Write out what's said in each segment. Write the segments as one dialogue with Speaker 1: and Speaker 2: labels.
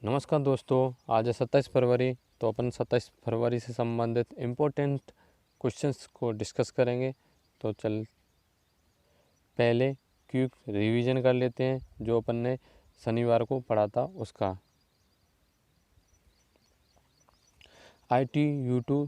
Speaker 1: नमस्कार दोस्तों, आज है 27 फरवरी। तो अपन 27 फरवरी से संबंधित इम्पोर्टेंट क्वेश्चंस को डिस्कस करेंगे। तो चल पहले क्विक रिवीजन कर लेते हैं जो अपन ने शनिवार को पढ़ा था उसका। ITU2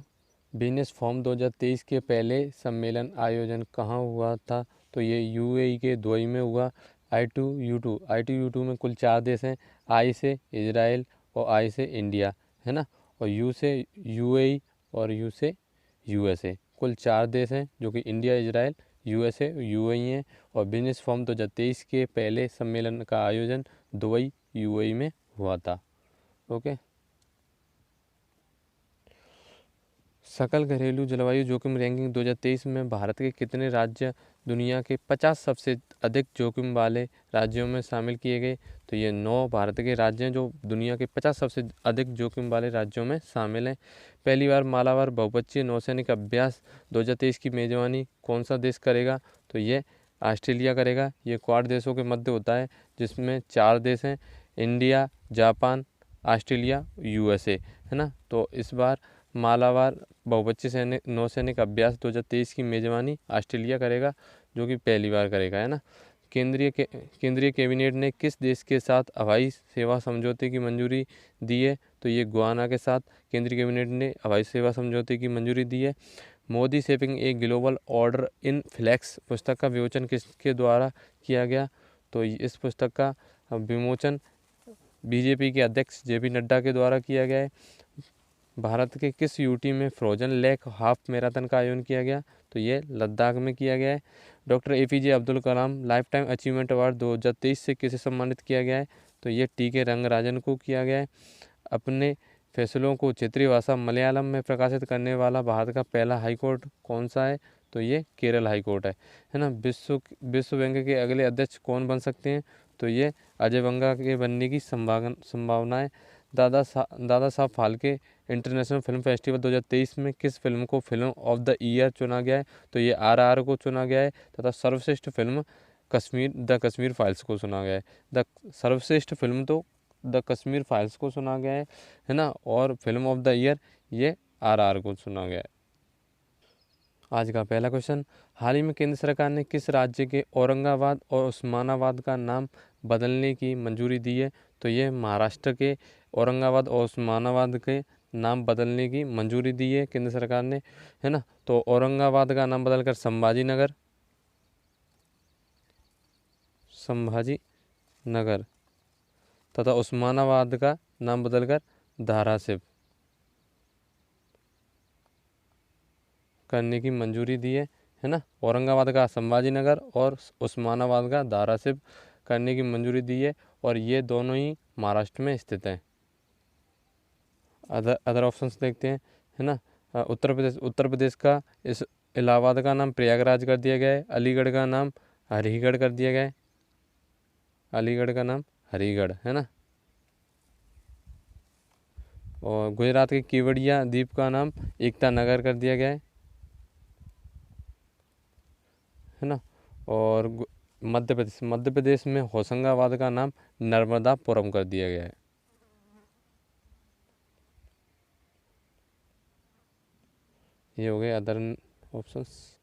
Speaker 1: बिजनेस फोरम 2023 के पहले सम्मेलन आयोजन कहाँ हुआ था? तो ये UAE के दुबई में हुआ। ITU2 में कुल 4 देश हैं। I से इजराइल और I से इंडिया, है ना, और U से UAE और U से USA। कुल 4 देश हैं जो कि इंडिया, इजराइल, USA, UAE हैं। और बिजनेस फोरम 2023 के पहले सम्मेलन का आयोजन दुबई, UAE में हुआ था। ओके। सकल घरेलू जलवायु जोखिम रैंकिंग 2023 में भारत के कितने राज्य दुनिया के 50 सबसे अधिक जोखिम वाले राज्यों में शामिल किए गए? तो ये 9 भारत के राज्य हैं जो दुनिया के 50 सबसे अधिक जोखिम वाले राज्यों में शामिल हैं। पहली बार मालाबार बहुपक्षीय नौसैनिक अभ्यास 2023 की मेजबानी कौन सा देश करेगा? तो ये ऑस्ट्रेलिया करेगा। ये क्वाड देशों के मध्य होता है जिसमें 4 देश हैं, इंडिया, जापान, ऑस्ट्रेलिया, USA, है ना। तो इस बार मालाबार बहुपक्षीय नौसैनिक अभ्यास 2023 की मेजबानी ऑस्ट्रेलिया करेगा, जो कि पहली बार करेगा, है ना। केंद्रीय कैबिनेट ने किस देश के साथ हवाई सेवा समझौते की मंजूरी दी है? तो ये गुयाना के साथ केंद्रीय कैबिनेट ने हवाई सेवा समझौते की मंजूरी दी है। Modi shaping a global order in flux पुस्तक का विमोचन किसके द्वारा किया गया? तो इस पुस्तक का विमोचन BJP के अध्यक्ष JP नड्डा के द्वारा किया गया है। भारत के किस यूटी में फ्रोजन लेक हाफ मैराथन का आयोजन किया गया? तो ये लद्दाख में किया गया है। Doctor APJ Abdul Kalam life time achievement award 2023 से किसे सम्मानित किया गया है? तो ये TK रंगराजन को किया गया है। अपने फैसलों को क्षेत्रीय भाषा मलयालम में प्रकाशित करने वाला भारत का पहला हाईकोर्ट कौन सा है? तो ये केरल हाईकोर्ट है ना। विश्व बैंक के अगले अध्यक्ष कौन बन सकते हैं? तो ये अजय बंगा के बनने की संभावना है। Dada Saheb Phalke international film festival 2023 में किस फिल्म को फिल्म ऑफ द ईयर चुना गया है? तो ये RRR को चुना गया है। तथा सर्वश्रेष्ठ फिल्म द कश्मीर फाइल्स को चुना गया है। द सर्वश्रेष्ठ फिल्म तो द कश्मीर फाइल्स को चुना गया है ना। और फिल्म ऑफ द ईयर ये RRR को चुना गया है। आज का पहला क्वेश्चन, हाल ही में केंद्र सरकार ने किस राज्य के औरंगाबाद और उस्मानाबाद का नाम बदलने की मंजूरी दी है? तो ये महाराष्ट्र के औरंगाबाद और उस्मानाबाद के नाम बदलने की मंजूरी दी है केंद्र सरकार ने, है ना। तो औरंगाबाद का नाम बदलकर संभाजी नगर तथा उस्मानाबाद का नाम बदलकर धाराशिव करने की मंजूरी दी है ना। औरंगाबाद का संभाजी नगर और उस्मानाबाद का धाराशिव करने की मंजूरी दी है, और ये दोनों ही महाराष्ट्र में स्थित हैं। अदर ऑप्शंस देखते हैं, है ना। उत्तर प्रदेश का इस इलाहाबाद का नाम प्रयागराज कर दिया गया है। अलीगढ़ का नाम हरिगढ़ कर दिया गया है। अलीगढ़ का नाम हरिगढ़, है ना। और गुजरात के केवड़िया द्वीप का नाम एकता नगर कर दिया गया है ना। और मध्य प्रदेश में होशंगाबाद का नाम नर्मदापुरम कर दिया गया है। ये हो गए अदर ऑप्शंस।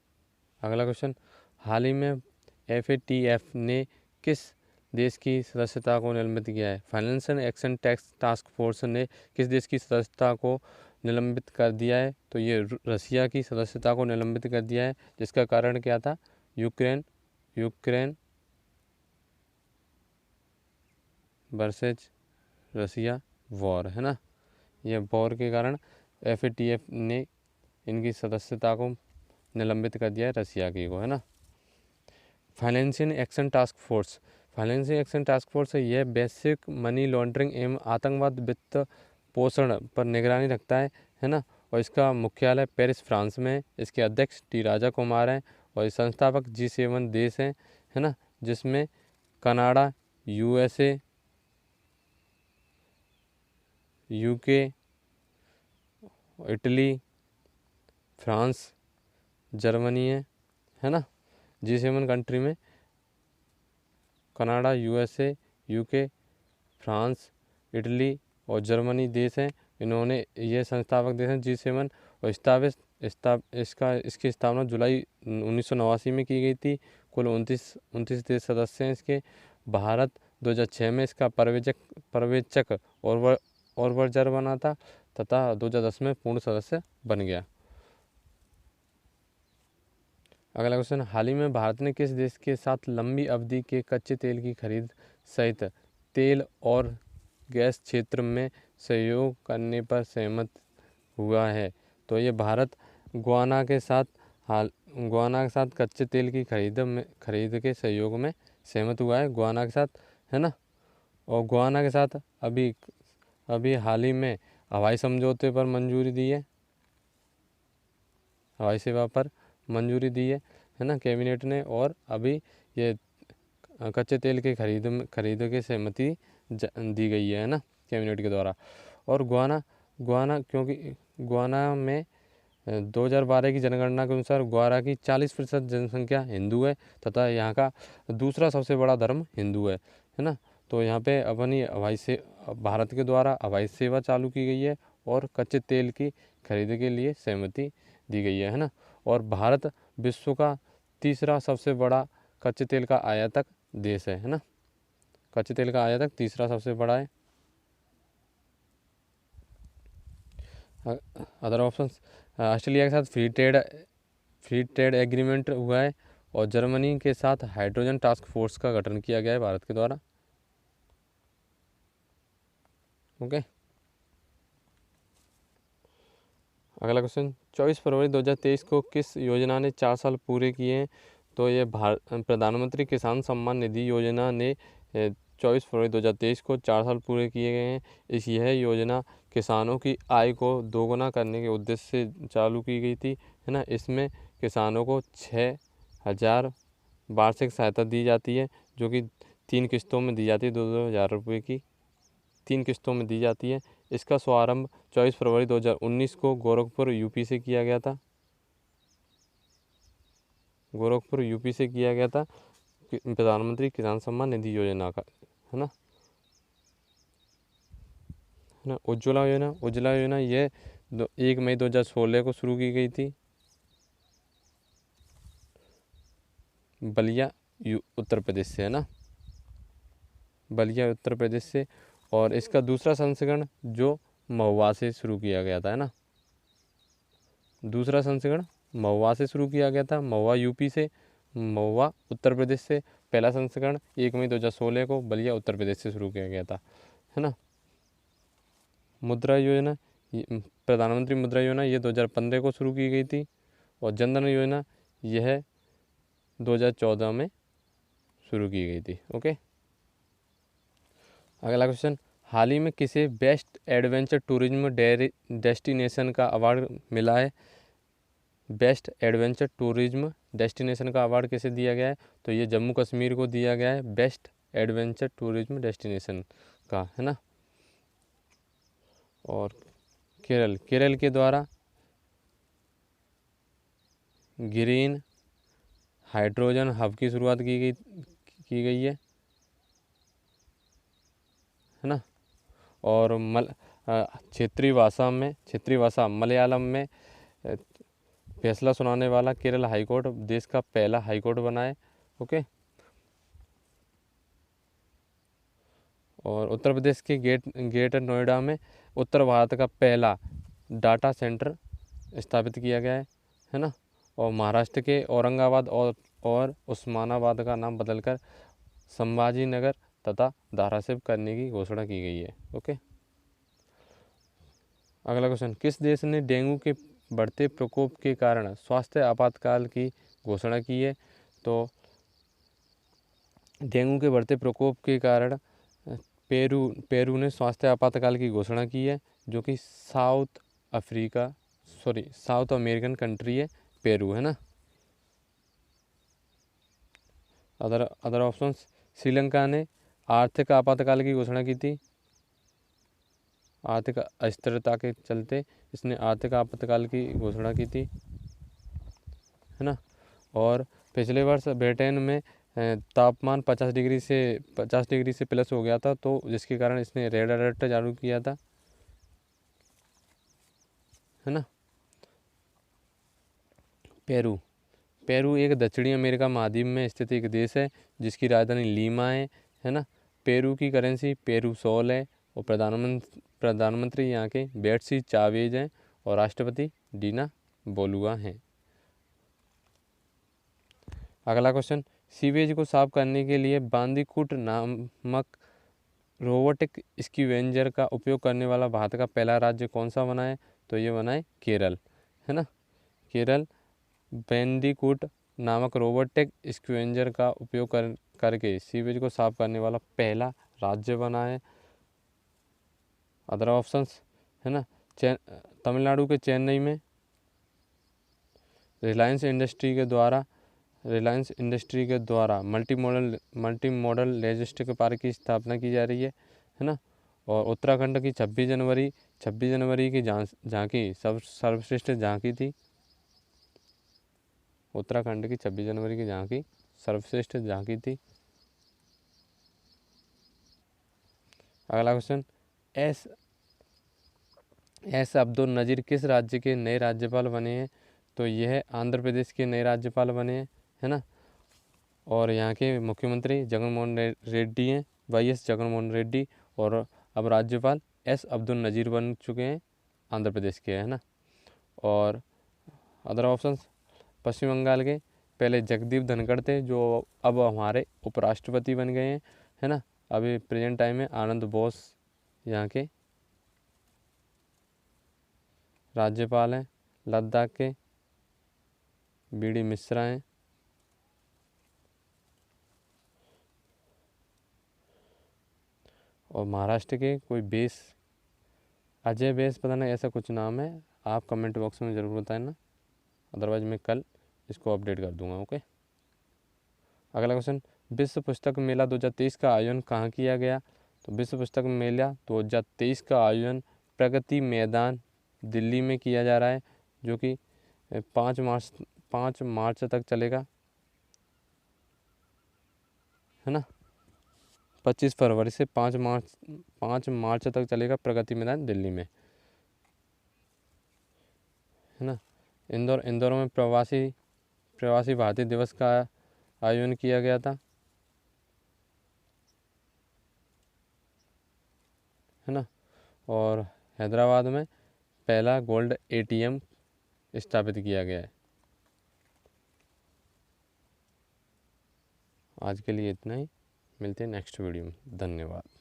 Speaker 1: अगला क्वेश्चन, हाल ही में FATF ने किस देश की सदस्यता को निलंबित किया है? फाइनेंशियल एक्शन टास्क फोर्स ने किस देश की सदस्यता को निलंबित कर दिया है? तो ये रसिया की सदस्यता को निलंबित कर दिया है, जिसका कारण क्या था? यूक्रेन वर्सेज रसिया वॉर, है ना। यह वॉर के कारण FATF ने इनकी सदस्यता को निलंबित कर दिया है, रसिया की को, है ना। फाइनेंशियल एक्शन टास्क फोर्स यह बेसिक मनी लॉन्ड्रिंग एवं आतंकवाद वित्त पोषण पर निगरानी रखता है ना। और इसका मुख्यालय पेरिस, फ्रांस में है। इसके अध्यक्ष T राजा कुमार हैं और संस्थापक G7 देश हैं, है ना, जिसमें Canada, USA, UK, Italy, France, Germany है ना। G7 कंट्री में Canada, USA, UK, France, Italy, और जर्मनी देश है, इन्होंने ये संस्थापक देश हैं G7 और इसकी स्थापना जुलाई 1989 में की गई थी। कुल 29 देश सदस्य हैं इसके। भारत 2006 में इसका पर्यवेक्षक और वर्जर बना था तथा 2010 में पूर्ण सदस्य बन गया। अगला क्वेश्चन, हाल ही में भारत ने किस देश के साथ लंबी अवधि के कच्चे तेल की खरीद सहित तेल और गैस क्षेत्र में सहयोग करने पर सहमत हुआ है? तो ये भारत गुयाना के साथ कच्चे तेल की खरीद के सहयोग में सहमत हुआ है, गुयाना के साथ, है ना। और गुयाना के साथ अभी हाल ही में हवाई समझौते पर मंजूरी दी है, हवाई सेवा पर मंजूरी दी है ना कैबिनेट ने। और अभी ये कच्चे तेल के खरीद के सहमति दी गई है ना कैबिनेट के द्वारा। और गुयाना क्योंकि गुयाना में 2012 की जनगणना के अनुसार गुयाना की 40% जनसंख्या हिंदू है तथा यहाँ का दूसरा सबसे बड़ा धर्म हिंदू है ना। तो यहाँ पे भारत के द्वारा हवाई सेवा चालू की गई है और कच्चे तेल की खरीद के लिए सहमति दी गई है ना। और भारत विश्व का तीसरा सबसे बड़ा कच्चे तेल का आयातक देश है ना। कच्चे तेल का आयातक तीसरा सबसे बड़ा है। अदर ऑप्शंस, ऑस्ट्रेलिया के साथ फ्री ट्रेड एग्रीमेंट हुआ है और जर्मनी के साथ हाइड्रोजन टास्क फोर्स का गठन किया गया है भारत के द्वारा। ओके। अगला क्वेश्चन, 24 फरवरी 2023 को किस योजना ने 4 साल पूरे किए हैं? तो ये प्रधानमंत्री किसान सम्मान निधि योजना ने 24 फरवरी 2023 को 4 साल पूरे किए गए हैं। यह योजना किसानों की आय को दोगुना करने के उद्देश्य से चालू की गई थी, है ना। इसमें किसानों को 6,000 वार्षिक सहायता दी जाती है, जो कि 3 किस्तों में दी जाती है, 2-2 हज़ार रुपये की 3 किस्तों में दी जाती है। इसका शुभारंभ 24 फरवरी 2019 को गोरखपुर यूपी से किया गया था। प्रधानमंत्री किसान सम्मान निधि योजना का, है ना। उज्ज्वला योजना ये 1 मई 2016 को शुरू की गई थी, बलिया उत्तर प्रदेश से, है ना, बलिया उत्तर प्रदेश से। और इसका दूसरा संस्करण जो महुआ से शुरू किया गया था, है ना, दूसरा संस्करण महुआ से शुरू किया गया था, महुआ यूपी से, महुआ उत्तर प्रदेश से। पहला संस्करण 1 मई 2016 को बलिया उत्तर प्रदेश से शुरू किया गया था, है ना। मुद्रा योजना, प्रधानमंत्री मुद्रा योजना ये 2015 को शुरू की गई थी। और जनधन योजना यह 2014 में शुरू की गई थी। ओके। अगला क्वेश्चन, हाल ही में किसे बेस्ट एडवेंचर टूरिज्म डेस्टिनेशन का अवार्ड मिला है? बेस्ट एडवेंचर टूरिज्म डेस्टिनेशन का अवार्ड किसे दिया गया है? तो ये जम्मू कश्मीर को दिया गया है बेस्ट एडवेंचर टूरिज्म डेस्टिनेशन का, है ना। और केरल के द्वारा ग्रीन हाइड्रोजन हब की शुरुआत की गई है ना। और क्षेत्रीय भाषा मलयालम में फैसला सुनाने वाला केरल हाईकोर्ट देश का पहला हाईकोर्ट बना है। ओके। और उत्तर प्रदेश के ग्रेटर नोएडा में उत्तर भारत का पहला डाटा सेंटर स्थापित किया गया है ना। और महाराष्ट्र के औरंगाबाद और उस्मानाबाद का नाम बदलकर संभाजी नगर तथा धाराशिव करने की घोषणा की गई है। ओके। अगला क्वेश्चन, किस देश ने डेंगू के बढ़ते प्रकोप के कारण स्वास्थ्य आपातकाल की घोषणा की है? तो डेंगू के बढ़ते प्रकोप के कारण पेरू ने स्वास्थ्य आपातकाल की घोषणा की है, जो कि साउथ अमेरिकन कंट्री है पेरू, है ना। अदर ऑप्शंस, श्रीलंका ने आर्थिक आपातकाल की घोषणा की थी, आर्थिक अस्थिरता के चलते इसने आर्थिक आपातकाल की घोषणा की थी, है ना। और पिछले वर्ष ब्रिटेन में तापमान 50 डिग्री से प्लस हो गया था, तो जिसके कारण इसने रेड अलर्ट जारी किया था, है ना। पेरू एक दक्षिणी अमेरिका महाद्वीप में स्थित एक देश है जिसकी राजधानी लीमा है ना। पेरू की करेंसी पेरू सोल है और प्रधानमंत्री यहाँ के बेट्सी चावेज हैं और राष्ट्रपति डीना बोलुआ हैं। अगला क्वेश्चन, सीवेज को साफ करने के लिए बांदीकुट नामक रोबोटिक स्क्वेंजर का उपयोग करने वाला भारत का पहला राज्य कौन सा बना है? तो ये बना है केरल, है ना। केरल बैंडीकूट नामक रोबोटिक स्क्वेंजर का उपयोग करके सीवेज को साफ करने वाला पहला राज्य बना है। अदर ऑप्शंस, है ना। तमिलनाडु के चेन्नई में रिलायंस इंडस्ट्री के द्वारा मल्टी मॉडल लॉजिस्टिक पार्क की स्थापना की जा रही है ना। और उत्तराखंड की 26 जनवरी की झांकी सर्वश्रेष्ठ झांकी थी। उत्तराखंड की 26 जनवरी की झांकी सर्वश्रेष्ठ झांकी थी। अगला क्वेश्चन, एस अब्दुल नज़ीर किस राज्य के नए राज्यपाल बने हैं? तो यह आंध्र प्रदेश के नए राज्यपाल बने हैं, है ना। और यहाँ के मुख्यमंत्री जगनमोहन रेड्डी हैं, वाईएस जगनमोहन रेड्डी। और अब राज्यपाल एस अब्दुल नज़ीर बन चुके हैं, आंध्र प्रदेश के, है ना। और अदर ऑप्शंस, पश्चिम बंगाल के पहले जगदीप धनखड़ थे जो अब हमारे उपराष्ट्रपति बन गए हैं, है ना। अभी प्रेजेंट टाइम में आनंद बोस यहाँ के राज्यपाल हैं। लद्दाख के बीडी मिश्रा हैं। और महाराष्ट्र के कोई अजय बेस पता नहीं ऐसा कुछ नाम है, आप कमेंट बॉक्स में ज़रूर बताएं ना, अदरवाइज मैं कल इसको अपडेट कर दूंगा। ओके। अगला क्वेश्चन, विश्व पुस्तक मेला 2023 का आयोजन कहाँ किया गया? तो विश्व पुस्तक मेला 2023 का आयोजन प्रगति मैदान दिल्ली में किया जा रहा है, जो कि 5 मार्च तक चलेगा, है ना। 25 फरवरी से 5 मार्च तक चलेगा प्रगति मैदान दिल्ली में, है ना। इंदौर में प्रवासी भारतीय दिवस का आयोजन किया गया था, है ना। और हैदराबाद में पहला गोल्ड एटीएम स्थापित किया गया है। आज के लिए इतना ही, मिलते हैं नेक्स्ट वीडियो में। धन्यवाद।